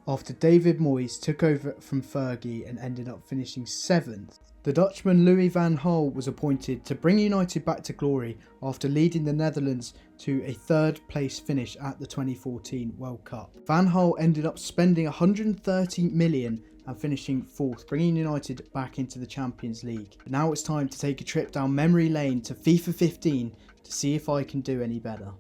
after David Moyes took over from Fergie and ended up finishing 7th. The Dutchman Louis Van Gaal was appointed to bring United back to glory after leading the Netherlands to a 3rd place finish at the 2014 World Cup. Van Gaal ended up spending 130 million and finishing 4th, bringing United back into the Champions League. But now it's time to take a trip down memory lane to FIFA 15 to see if I can do any better.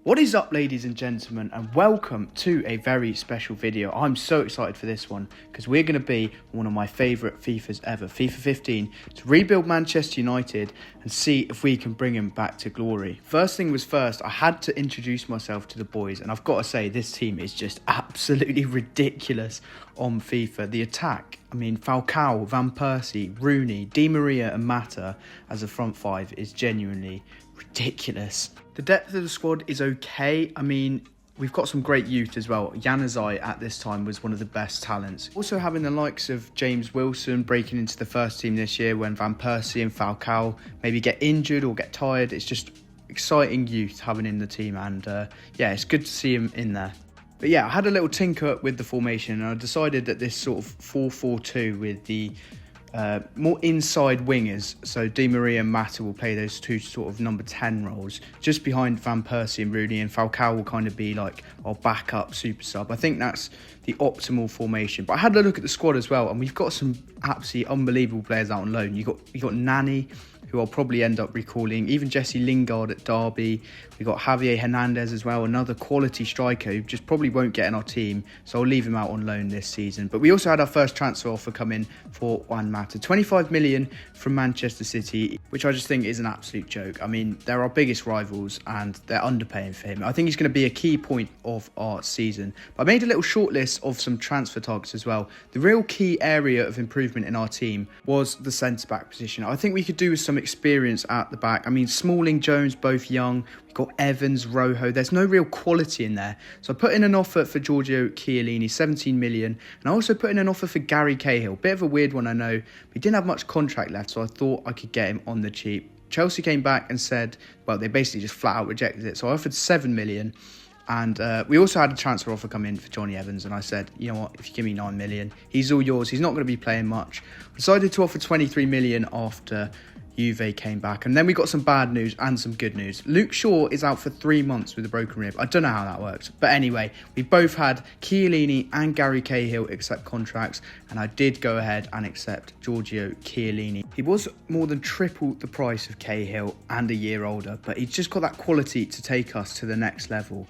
What is up, ladies and gentlemen, and welcome to a very special video. I'm so excited for this one because we're going to be one of my favourite FIFAs ever, FIFA 15, to rebuild Manchester United and see if we can bring him back to glory. First thing was first, I had to introduce myself to the boys, and I've got to say this team is just absolutely ridiculous on FIFA. The attack, I mean, Falcao, Van Persie, Rooney, Di Maria and Mata as a front five is genuinely ridiculous. The depth of the squad is okay. I mean, we've got some great youth as well. Januzaj at this time was one of the best talents. Also having the likes of James Wilson breaking into the first team this year when Van Persie and Falcao maybe get injured or get tired. It's just exciting youth having in the team, and yeah, it's good to see him in there. But yeah, I had a little tinker with the formation and I decided that this sort of 4-4-2 with the more inside wingers, so Di Maria and Mata will play those two sort of number 10 roles, just behind Van Persie and Rooney, and Falcao will kind of be like our backup super sub. I think that's the optimal formation. But I had a look at the squad as well, and we've got some absolutely unbelievable players out on loan. You got Nani, who I'll probably end up recalling, even Jesse Lingard at Derby. We got Javier Hernandez as well, another quality striker who just probably won't get in our team, so I'll leave him out on loan this season. But we also had our first transfer offer come in for Juan Mata, 25 million from Manchester City, which I just think is an absolute joke. I mean, they're our biggest rivals and they're underpaying for him. I think he's going to be a key point of our season. But I made a little short list of some transfer targets as well. The real key area of improvement in our team was the centre-back position. I think we could do with some experience at the back. I mean, Smalling, Jones, both young. We've got Evans, Rojo. There's no real quality in there. So I put in an offer for Giorgio Chiellini, 17 million. And I also put in an offer for Gary Cahill. Bit of a weird one, I know. But he didn't have much contract left, so I thought I could get him on the cheap. Chelsea came back and said, well, they basically just flat out rejected it. So I offered 7 million. And we also had a transfer offer come in for Johnny Evans, and I said, you know what, if you give me 9 million, he's all yours. He's not going to be playing much. I decided to offer 23 million after Juve came back. And then we got some bad news and some good news. Luke Shaw is out for 3 months with a broken rib. I don't know how that works. But anyway, we both had Chiellini and Gary Cahill accept contracts, and I did go ahead and accept Giorgio Chiellini. He was more than triple the price of Cahill and a year older, but he's just got that quality to take us to the next level.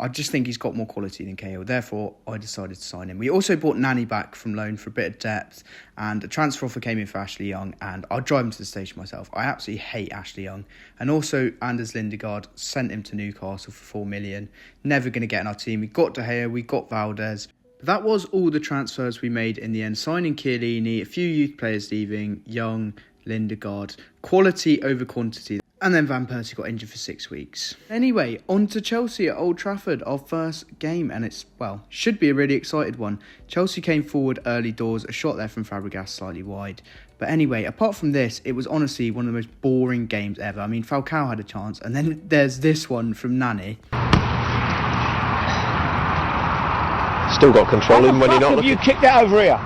I just think he's got more quality than Cahill. Therefore, I decided to sign him. We also bought Nani back from loan for a bit of depth, and a transfer offer came in for Ashley Young, and I'll drive him to the station myself. I absolutely hate Ashley Young. And also, Anders Lindegaard, sent him to Newcastle for 4 million. Never going to get in our team. We got De Gea, we got Valdez. That was all the transfers we made in the end. Signing Chiellini, a few youth players leaving, Young, Lindegaard. Quality over quantity. And then Van Persie got injured for 6 weeks. Anyway, on to Chelsea at Old Trafford, our first game. And it's, well, should be a really excited one. Chelsea came forward early doors, a shot there from Fabregas slightly wide. But anyway, apart from this, it was honestly one of the most boring games ever. I mean, Falcao had a chance. And then there's this one from Nani. Still got control in when you're not looking. You kicked that over here.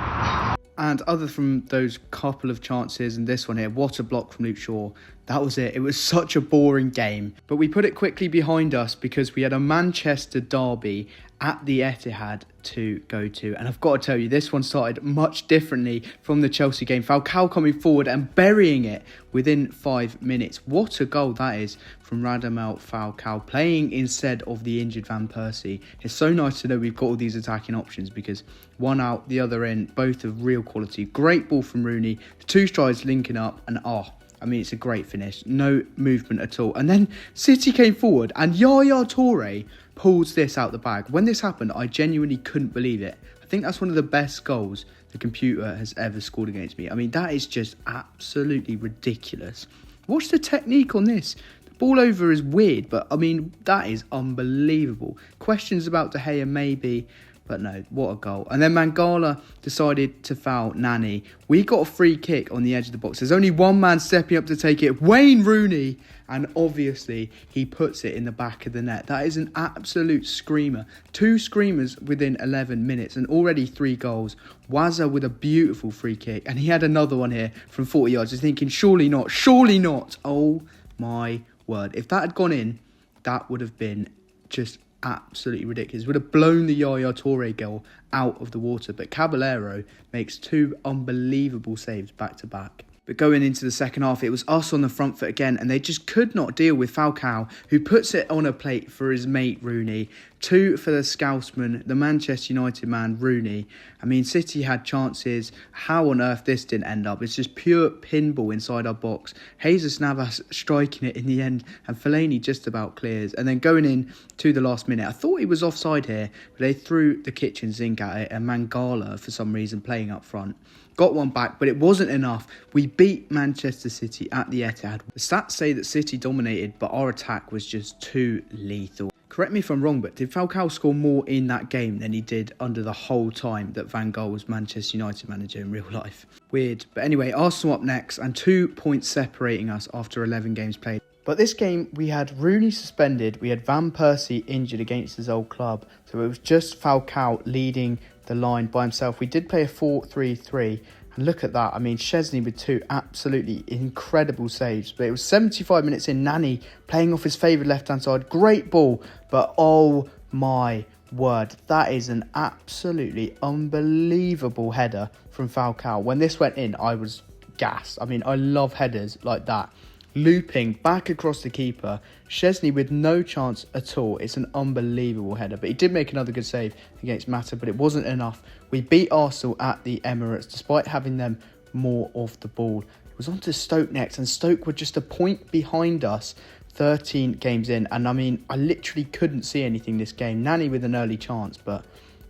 And other from those couple of chances and this one here, what a block from Luke Shaw. That was it. It was such a boring game. But we put it quickly behind us because we had a Manchester derby at the Etihad to go to. And I've got to tell you, this one started much differently from the Chelsea game. Falcao coming forward and burying it within 5 minutes. What a goal that is from Radamel Falcao, playing instead of the injured Van Persie. It's so nice to know we've got all these attacking options because one out, the other in, both of real quality. Great ball from Rooney. The two strides linking up and I mean, it's a great finish. No movement at all. And then City came forward and Yaya Toure pulls this out the bag. When this happened, I genuinely couldn't believe it. I think that's one of the best goals the computer has ever scored against me. I mean, that is just absolutely ridiculous. Watch the technique on this. The ball over is weird, but I mean, that is unbelievable. Questions about De Gea maybe, But no, what a goal. And then Mangala decided to foul Nani. We got a free kick on the edge of the box. There's only one man stepping up to take it, Wayne Rooney. And obviously, he puts it in the back of the net. That is an absolute screamer. 2 screamers within 11 minutes and already 3 goals. Wazza with a beautiful free kick. And he had another one here from 40 yards. Just thinking, surely not, surely not. Oh my word. If that had gone in, that would have been just absolutely ridiculous. Would have blown the Yaya Toure goal out of the water. But Caballero makes 2 unbelievable saves back to back. But going into the second half, it was us on the front foot again, and they just could not deal with Falcao, who puts it on a plate for his mate Rooney. 2 for the Scousman, the Manchester United man Rooney. I mean, City had chances. How on earth this didn't end up? It's just pure pinball inside our box. Jesus Navas striking it in the end, and Fellaini just about clears. And then going in to the last minute, I thought he was offside here, but they threw the kitchen sink at it, and Mangala, for some reason, playing up front. Got one back, but it wasn't enough. We beat Manchester City at the Etihad. The stats say that City dominated, but our attack was just too lethal. Correct me if I'm wrong, but did Falcao score more in that game than he did under the whole time that Van Gaal was Manchester United manager in real life? Weird. But anyway, Arsenal up next, and 2 points separating us after 11 games played. But this game, we had Rooney suspended, we had Van Persie injured against his old club, so it was just Falcao leading the line by himself. We did play a 4-3-3, and look at that. I mean, Chesney with 2 absolutely incredible saves, but it was 75 minutes in, Nani playing off his favoured left-hand side, great ball, but oh my word, that is an absolutely unbelievable header from Falcao. When this went in, I was gassed. I mean, I love headers like that. Looping back across the keeper, Chesney with no chance at all. It's an unbelievable header, but he did make another good save against Mata, but it wasn't enough. We beat Arsenal at the Emirates despite having them more of the ball. It was on to Stoke next, and Stoke were just a point behind us 13 games in, and I mean, I literally couldn't see anything this game. Nani with an early chance, but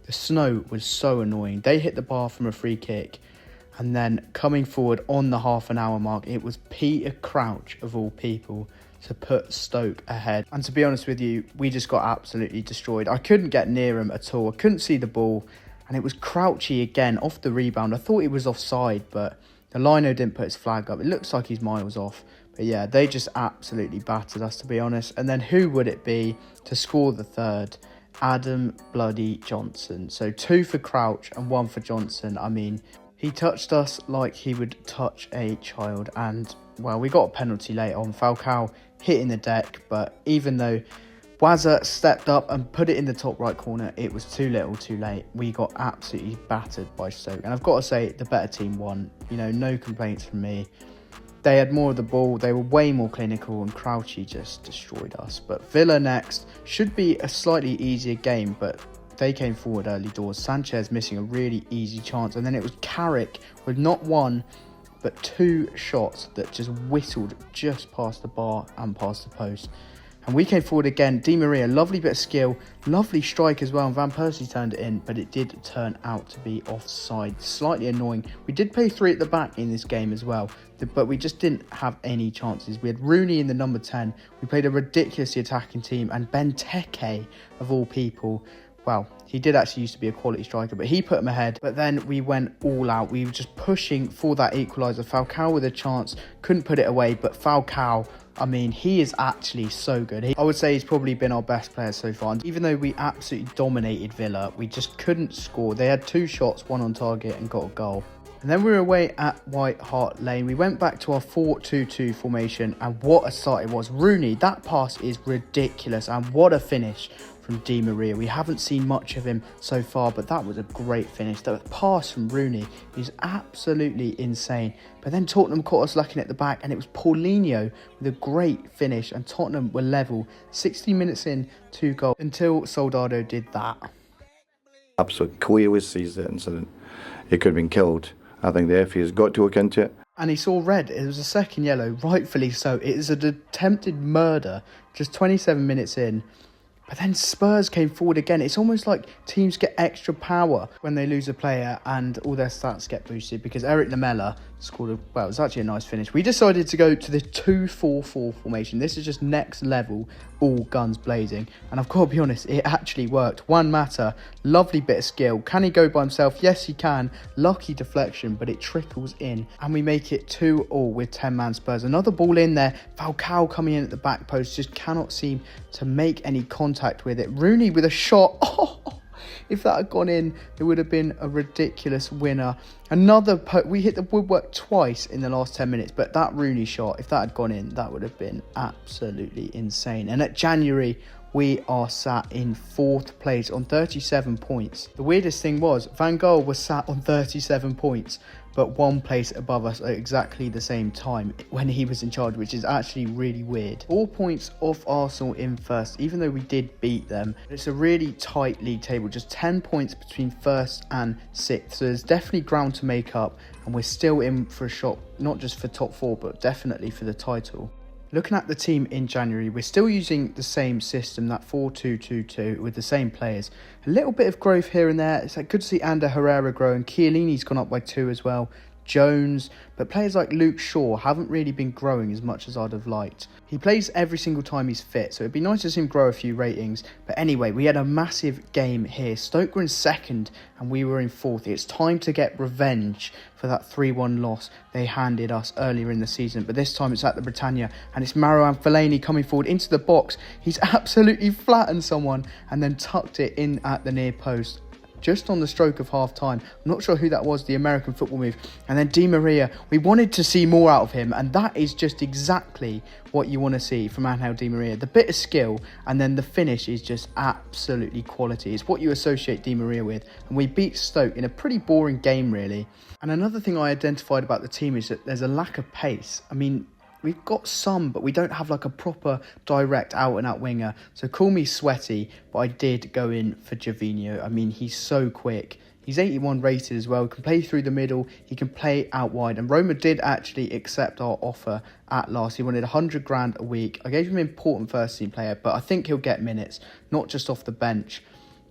the snow was so annoying. They hit the bar from a free kick. And then coming forward on the half an hour mark, it was Peter Crouch, of all people, to put Stoke ahead. And to be honest with you, we just got absolutely destroyed. I couldn't get near him at all. I couldn't see the ball. And it was Crouchy again off the rebound. I thought he was offside, but the lino didn't put his flag up. It looks like he's miles off. But yeah, they just absolutely battered us, to be honest. And then who would it be to score the third? Adam bloody Johnson. So 2 for Crouch and 1 for Johnson. I mean, he touched us like he would touch a child, and, well, we got a penalty late on. Falcao hitting the deck, but even though Wazza stepped up and put it in the top right corner, it was too little too late. We got absolutely battered by Stoke, and I've got to say, the better team won. You know, no complaints from me. They had more of the ball, they were way more clinical, and Crouchy just destroyed us. But Villa next should be a slightly easier game, but they came forward early doors. Sanchez missing a really easy chance, and then it was Carrick with not 1 but 2 shots that just whistled just past the bar and past the post. And we came forward again. Di Maria, lovely bit of skill, lovely strike as well, and Van Persie turned it in, but it did turn out to be offside. Slightly annoying. We did play 3 at the back in this game as well, but we just didn't have any chances. We had Rooney in the number 10. We played a ridiculously attacking team, and Benteke, of all people, well, he did actually used to be a quality striker, but he put him ahead. But then we went all out. We were just pushing for that equaliser. Falcao with a chance, couldn't put it away. But Falcao, I mean, he is actually so good. I would say he's probably been our best player so far. And even though we absolutely dominated Villa, we just couldn't score. They had 2 shots, 1 on target, and got a goal. And then we were away at White Hart Lane. We went back to our 4-2-2 formation, and what a start it was. Rooney, that pass is ridiculous, and what a finish from Di Maria. We haven't seen much of him so far, but that was a great finish. That pass from Rooney is absolutely insane. But then Tottenham caught us lacking at the back, and it was Paulinho with a great finish, and Tottenham were level 60 minutes in, 2 goals, until Soldado did that. Absolutely clear with sees the incident. He could have been killed. I think the FA has got to look into it. And he saw red. It was a second yellow, rightfully so. It is an attempted murder, just 27 minutes in. But then Spurs came forward again. It's almost like teams get extra power when they lose a player and all their stats get boosted, because Eric Lamela scored a, well, it was actually a nice finish. We decided to go to the 2-4-4 formation. This is just next level, all guns blazing. And I've got to be honest, it actually worked. Juan Mata, lovely bit of skill. Can he go by himself? Yes, he can. Lucky deflection, but it trickles in. And we make it 2-2 with 10-man Spurs. Another ball in there. Falcao coming in at the back post, just cannot seem to make any contact with it. Rooney with a shot. Oh! If that had gone in, it would have been a ridiculous winner. We hit the woodwork twice in the last 10 minutes, but that Rooney shot, if that had gone in, that would have been absolutely insane. And at January, we are sat in 4th place on 37 points. The weirdest thing was, Van Gaal was sat on 37 points, but 1 place above us at exactly the same time when he was in charge, which is actually really weird. 4 points off Arsenal in first, even though we did beat them. It's a really tight league table, just 10 points between first and 6th. So there's definitely ground to make up, and we're still in for a shot, not just for top 4, but definitely for the title. Looking at the team in January, we're still using the same system, that 4-2-2-2, with the same players. A little bit of growth here and there. It's good to see Ander Herrera growing. Chiellini's gone up by 2 as well. Jones, but players like Luke Shaw haven't really been growing as much as I'd have liked. He plays every single time he's fit, so it'd be nice to see him grow a few ratings. But anyway, we had a massive game here. Stoke were in 2nd and we were in 4th. It's time to get revenge for that 3-1 loss they handed us earlier in the season. But this time it's at the Britannia, and it's Marouane Fellaini coming forward into the box. He's absolutely flattened someone and then tucked it in at the near post, just on the stroke of half time. I'm not sure who that was, the American football move. And then Di Maria, we wanted to see more out of him, and that is just exactly what you want to see from Angel Di Maria. The bit of skill, and then the finish is just absolutely quality. It's what you associate Di Maria with, and we beat Stoke in a pretty boring game, really. And another thing I identified about the team is that there's a lack of pace. I mean, we've got some, but we don't have like a proper direct out-and-out winger. So call me sweaty, but I did go in for Gervinho. I mean, he's so quick. He's 81 rated as well. He can play through the middle. He can play out wide. And Roma did actually accept our offer at last. He wanted 100 grand a week. I gave him an important first team player, but I think he'll get minutes, not just off the bench,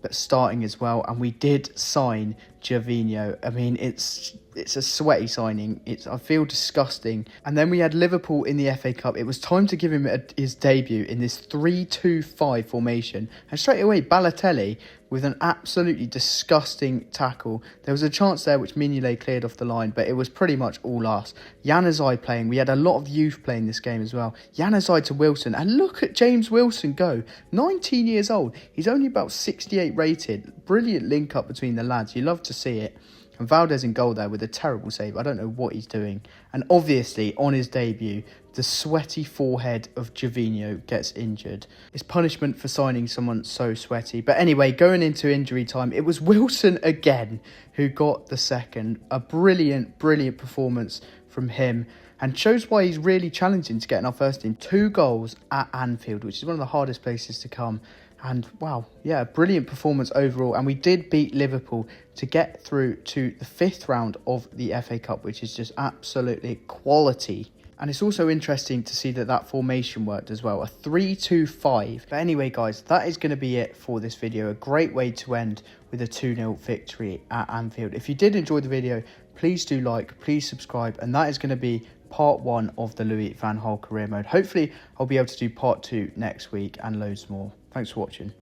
but starting as well. And we did sign Gervinho. I mean, it's a sweaty signing. I feel disgusting. And then we had Liverpool in the FA Cup. It was time to give him his debut in this 3-2-5 formation. And straight away, Balotelli with an absolutely disgusting tackle. There was a chance there which Mignolet cleared off the line, but it was pretty much all us. Januzaj playing. We had a lot of youth playing this game as well. Januzaj to Wilson. And look at James Wilson go. 19 years old. He's only about 68 rated. Brilliant link up between the lads. You love to see it. And Valdez in goal there with a terrible save. I don't know what he's doing. And obviously, on his debut, the sweaty forehead of Gervinho gets injured. It's punishment for signing someone so sweaty. But anyway, going into injury time, it was Wilson again who got the second. A brilliant, brilliant performance from him. And shows why he's really challenging to get in our first team. 2 goals at Anfield, which is one of the hardest places to come. And wow, yeah, brilliant performance overall. And we did beat Liverpool to get through to the 5th round of the FA Cup, which is just absolutely quality. And it's also interesting to see that formation worked as well, a 3-2-5. But anyway, guys, that is going to be it for this video. A great way to end with a 2-0 victory at Anfield. If you did enjoy the video, please do like, please subscribe. And that is going to be part 1 of the Louis Van Gaal career mode. Hopefully, I'll be able to do part 2 next week and loads more. Thanks for watching.